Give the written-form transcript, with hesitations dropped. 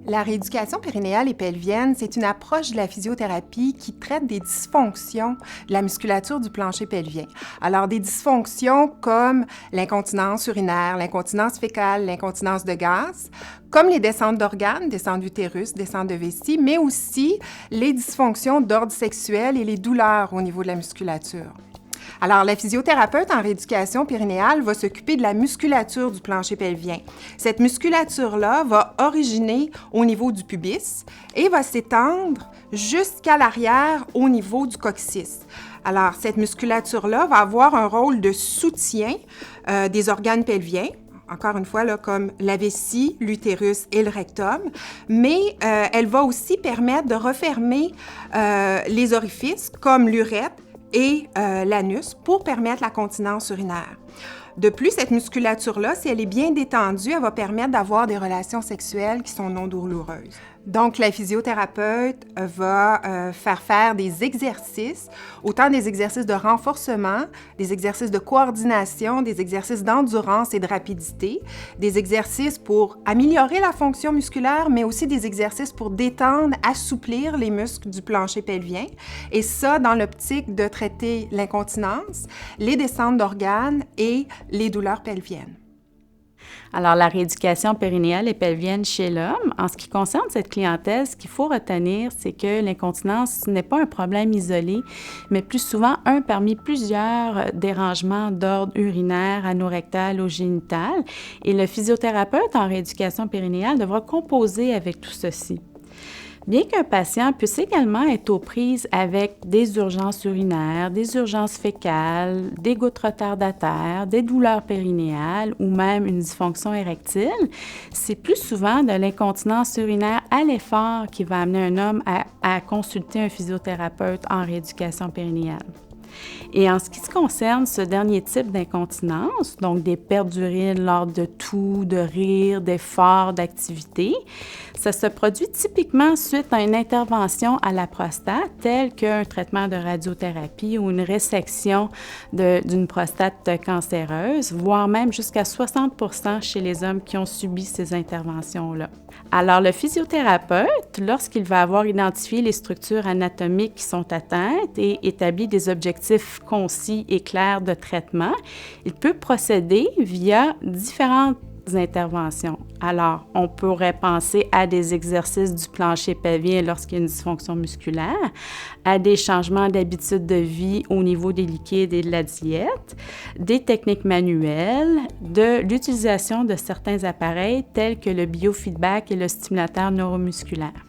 La rééducation périnéale et pelvienne, c'est une approche de la physiothérapie qui traite des dysfonctions de la musculature du plancher pelvien. Alors, des dysfonctions comme l'incontinence urinaire, l'incontinence fécale, l'incontinence de gaz, comme les descentes d'organes, descentes d'utérus, descentes de vessie, mais aussi les dysfonctions d'ordre sexuel et les douleurs au niveau de la musculature. Alors, la physiothérapeute en rééducation périnéale va s'occuper de la musculature du plancher pelvien. Cette musculature-là va originer au niveau du pubis et va s'étendre jusqu'à l'arrière au niveau du coccyx. Alors, cette musculature-là va avoir un rôle de soutien des organes pelviens, encore une fois, là, comme la vessie, l'utérus et le rectum, mais elle va aussi permettre de refermer les orifices comme l'urètre et l'anus pour permettre la continence urinaire. De plus, cette musculature-là, si elle est bien détendue, elle va permettre d'avoir des relations sexuelles qui sont non douloureuses. Donc, la physiothérapeute va faire des exercices, autant des exercices de renforcement, des exercices de coordination, des exercices d'endurance et de rapidité, des exercices pour améliorer la fonction musculaire, mais aussi des exercices pour détendre, assouplir les muscles du plancher pelvien. Et ça, dans l'optique de traiter l'incontinence, les descentes d'organes et les douleurs pelviennes. Alors, la rééducation périnéale et pelvienne chez l'homme, en ce qui concerne cette clientèle, ce qu'il faut retenir, c'est que l'incontinence n'est pas un problème isolé, mais plus souvent un parmi plusieurs dérangements d'ordre urinaire, anorectal ou génital. Et le physiothérapeute en rééducation périnéale devra composer avec tout ceci. Bien qu'un patient puisse également être aux prises avec des urgences urinaires, des urgences fécales, des gouttes retardataires, des douleurs périnéales ou même une dysfonction érectile, c'est plus souvent de l'incontinence urinaire à l'effort qui va amener un homme à consulter un physiothérapeute en rééducation périnéale. Et en ce qui se concerne ce dernier type d'incontinence, donc des pertes d'urine lors de toux, de rires, d'efforts, d'activités, ça se produit typiquement suite à une intervention à la prostate, telle qu'un traitement de radiothérapie ou une résection d'une prostate cancéreuse, voire même jusqu'à 60% chez les hommes qui ont subi ces interventions-là. Alors, le physiothérapeute, lorsqu'il va avoir identifié les structures anatomiques qui sont atteintes et établi des objectifs concis et clairs de traitement, il peut procéder via différentes interventions. Alors, on pourrait penser à des exercices du plancher pelvien lorsqu'il y a une dysfonction musculaire, à des changements d'habitude de vie au niveau des liquides et de la diète, des techniques manuelles, de l'utilisation de certains appareils tels que le biofeedback et le stimulateur neuromusculaire.